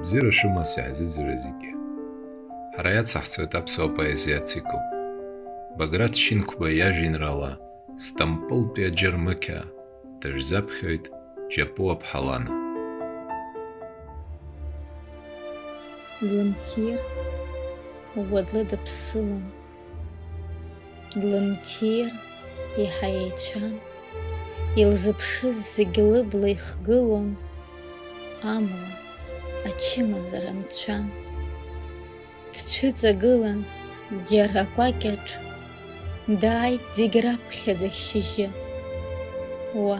бзиара шымас иаҳзыӡырҩ зегьы. Ҳара иацаҳҵоит аԥсуа поезиа ацикл. Баграт Шьынқәба иажәеинраала Стампылтәи аџьармыкьа дырзаԥхьоит Џьапуаԥҳа Лана. Длымтир уадлы дыԥсылон, длымтир иаҳа еицәан, илзыԥшыз зегь лыбла ихгылон, амла ачымазара нцәан. Дцәыҵагылан џьара акәакьаҿ, дааит зегь раԥхьаӡа шьыжьы. Уа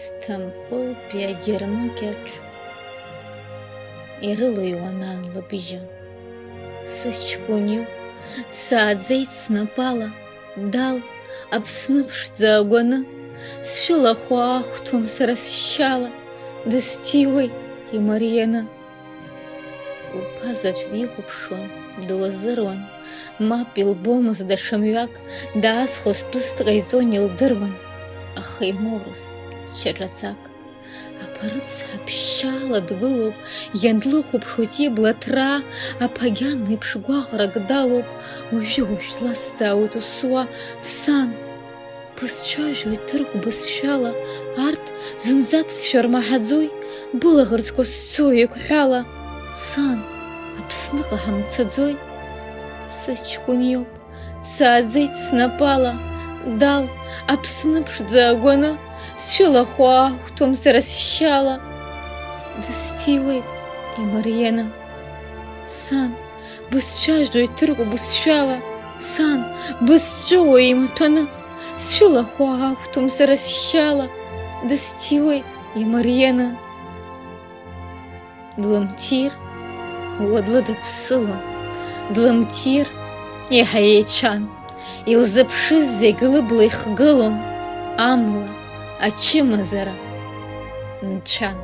Стампылтәи аџьармыкьаҿ ирылыҩуан ан лыбжьы. Сыҷкәын дсааӡеит снапала, дал Аԥсны ԥшӡа агәаны, сшылахәы аахәҭуам сара сшьала, дысҭиуеит имарианы. Лԥазаҵә дихәаԥшуан, дуазыруан, мап илбомызт даҽа мҩак, даазхәоз тәыс дҟаиҵон илдыруан, аха имоурыз чараӡак. Аԥарыцҳа ԥшьшьала дгылоуп, иандлыхәаԥшуеит ибла ҭраа, аԥагьан еиԥш гәаӷрак далоуп, уажәы-уажә длазҵаауеит усуа, сан, бысцәажәоит ҭырқә бызшәала, арҭ зынӡа ԥсшәа рмаҳаӡои, былаӷырӡқәа сцои еиқәҳәала, сан, Аԥсныҟа ҳамцаӡои? Сыҷкәын иоуп, дсааӡеит снапала, дал Аԥсны ԥшӡа агәаны, сшылахәы аахәҭуам сара сшьала, дысҭиуеит имарианы. Сан, бысцәажәоит ҭырқә бызшәала, сан, бысҿыуа имаҭәаны, сшылахәы аахәҭуам сара сшьала, дысҭиуеит имарианы. Длымтир уадлы дыԥсылон, длымтир иаҳа еицәан, илзыԥшыз зегь лыбла ихгылон, амла ачымазара нцәан.